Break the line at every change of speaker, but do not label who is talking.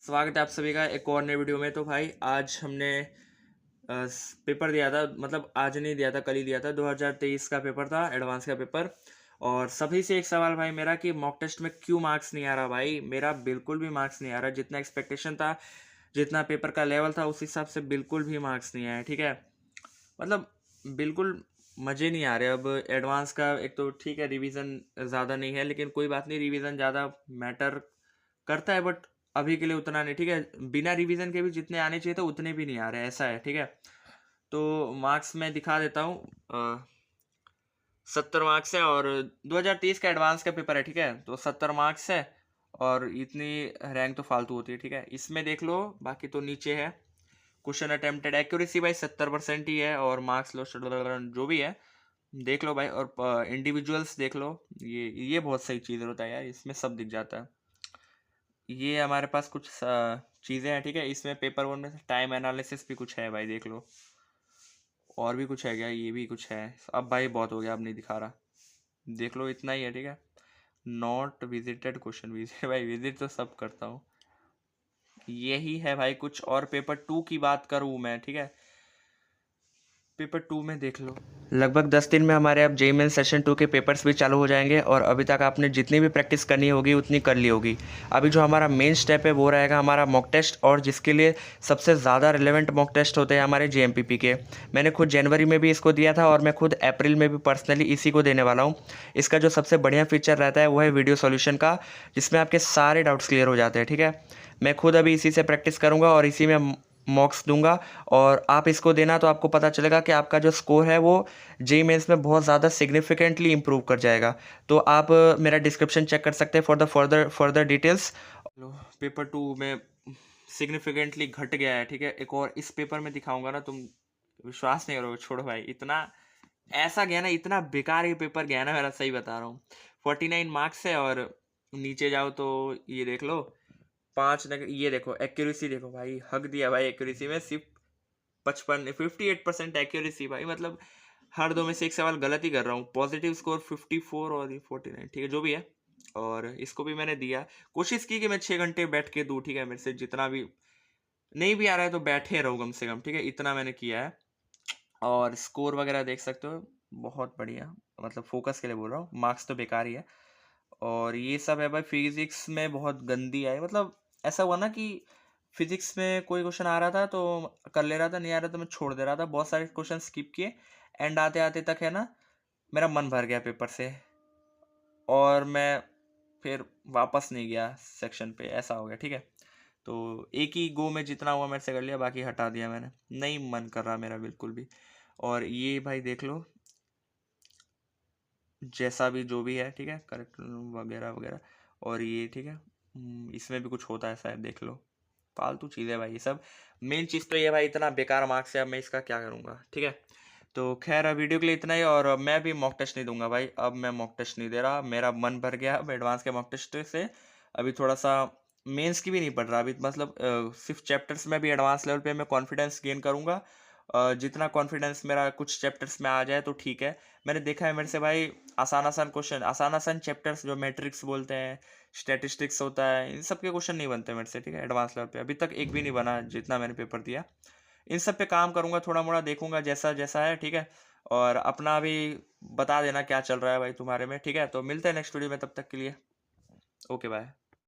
स्वागत है आप सभी का एक और नए वीडियो में। तो भाई आज हमने पेपर दिया था, मतलब आज नहीं दिया था, कल ही दिया था। 2023 का पेपर था, एडवांस का पेपर। और सभी से एक सवाल भाई मेरा कि मॉक टेस्ट में क्यों मार्क्स नहीं आ रहा। भाई मेरा बिल्कुल भी मार्क्स नहीं आ रहा, जितना एक्सपेक्टेशन था, जितना पेपर का लेवल था उस हिसाब से बिल्कुल भी मार्क्स नहीं आया। ठीक है, मतलब बिल्कुल मज़े नहीं आ रहे। अब एडवांस का एक तो ठीक है, रिवीजन ज़्यादा नहीं है, लेकिन कोई बात नहीं, रिवीजन ज़्यादा मैटर करता है, बट अभी के लिए उतना नहीं। ठीक है, बिना रिवीजन के भी जितने आने चाहिए थे उतने भी नहीं आ रहे, ऐसा है। ठीक है, तो मार्क्स मैं दिखा देता हूँ। 70 मार्क्स है और 2023 का एडवांस का पेपर है। ठीक है, तो 70 मार्क्स है और इतनी रैंक तो फालतू होती है। ठीक है, इसमें देख लो, बाकी तो नीचे है। क्वेश्चन अटेम्प्टेड एक्यूरेसी भाई 70% ही है, और मार्क्स लो जो भी है देख लो भाई। और इंडिविजुअल्स देख लो, ये बहुत सही चीज़ होता है यार, इसमें सब दिख जाता है। ये हमारे पास कुछ चीज़ें हैं। ठीक है, इसमें पेपर वन में टाइम एनालिसिस भी कुछ है भाई, देख लो। और भी कुछ है क्या? ये भी कुछ है। अब भाई बहुत हो गया, अब नहीं दिखा रहा, देख लो इतना ही है। ठीक है, नॉट विजिटेड क्वेश्चन, विजिट भाई विजिट तो सब करता हूँ। यही है भाई कुछ। और पेपर टू की बात करूँ मैं, ठीक है, पेपर टू में देख लो, लगभग 10 दिन में हमारे अब जेई मेन सेशन 2 के पेपर्स भी चालू हो जाएंगे। और अभी तक आपने जितनी भी प्रैक्टिस करनी होगी उतनी कर ली होगी। अभी जो हमारा मेन स्टेप है वो रहेगा हमारा मॉक टेस्ट, और जिसके लिए सबसे ज़्यादा रिलेवेंट मॉक टेस्ट होते हैं हमारे जेएमपीपी के। मैंने खुद जनवरी में भी इसको दिया था और मैं खुद अप्रैल में भी पर्सनली इसी को देने वाला हूँ। इसका जो सबसे बढ़िया फीचर रहता है वो है वीडियो सॉल्यूशन का, जिसमें आपके सारे डाउट्स क्लियर हो जाते हैं। ठीक है, मैं खुद अभी इसी से प्रैक्टिस करूँगा और इसी में मॉक्स दूंगा, और आप इसको देना तो आपको पता चलेगा कि आपका जो स्कोर है वो जेई मेंस में बहुत ज़्यादा सिग्निफिकेंटली इंप्रूव कर जाएगा। तो आप मेरा डिस्क्रिप्शन चेक कर सकते हैं for the further details. Paper two में सिग्निफिकेंटली घट गया है। ठीक है, एक और इस पेपर में दिखाऊंगा ना, तुम विश्वास नहीं करोगे। छोड़ो भाई, इतना ऐसा गया ना, इतना बेकार ये पेपर गया ना मेरा, सही बता रहा हूँ। 49 मार्क्स है, और नीचे जाओ तो ये देख लो, ये देखो एक्यूरेसी, देखो भाई हक दिया भाई एक्यूरेसी में। सिर्फ 58% एक्यूरेसी भाई, मतलब हर दो में से एक सवाल गलत ही कर रहा हूँ। पॉजिटिव स्कोर 54 और ये 49, ठीक है जो भी है। और इसको भी मैंने दिया, कोशिश की कि मैं 6 घंटे बैठ के दूँ। ठीक है, मेरे से जितना भी नहीं भी आ रहा है तो बैठे रहो कम से कम। ठीक है, इतना मैंने किया है। और स्कोर वगैरह देख सकते हो, बहुत बढ़िया, मतलब फोकस के लिए बोल रहा हूँ, मार्क्स तो बेकार ही है। और ये सब है भाई। फिजिक्स में बहुत गंदी आई, मतलब ऐसा हुआ ना कि फिजिक्स में कोई क्वेश्चन आ रहा था तो कर ले रहा था, नहीं आ रहा तो मैं छोड़ दे रहा था, बहुत सारे क्वेश्चन स्किप किए। एंड आते आते तक है ना, मेरा मन भर गया पेपर से, और मैं फिर वापस नहीं गया सेक्शन पे, ऐसा हो गया। ठीक है, तो एक ही गो में जितना हुआ मेरे से कर लिया, बाकी हटा दिया मैंने, नहीं मन कर रहा मेरा बिल्कुल भी। और ये भाई देख लो, जैसा भी जो भी है, ठीक है, करेक्ट वगैरह वगैरह। और ये ठीक है, इसमें भी कुछ होता है शायद, देख लो। फालतू चीज़ है भाई ये सब। मेन चीज़ तो ये भाई, इतना बेकार मार्क्स है, अब मैं इसका क्या करूँगा। ठीक है, तो खैर अब वीडियो के लिए इतना ही। और अब मैं भी मॉक टेस्ट नहीं दूंगा भाई, अब मैं मॉक टेस्ट नहीं दे रहा, मेरा मन भर गया अब एडवांस के मॉक टेस्ट से। अभी थोड़ा सा मेंस की भी नहीं पढ़ रहा अभी, मतलब सिर्फ चैप्टर्स में भी एडवांस लेवल पे मैं कॉन्फिडेंस गेन करूँगा। जितना कॉन्फिडेंस मेरा कुछ चैप्टर्स में आ जाए तो ठीक है। मैंने देखा है मेरे से भाई, आसान आसान क्वेश्चन, आसान आसान चैप्टर्स जो मैट्रिक्स बोलते हैं, स्टैटिस्टिक्स होता है, इन सब के क्वेश्चन नहीं बनते मेरे से। ठीक है, एडवांस लेवल पे अभी तक एक भी नहीं बना जितना मैंने पेपर दिया। इन सब पे काम करूंगा, थोड़ा मोड़ा देखूंगा जैसा जैसा है। ठीक है, और अपना भी बता देना क्या चल रहा है भाई तुम्हारे में। ठीक है, तो मिलते हैं नेक्स्ट वीडियो में, तब तक के लिए ओके बाय।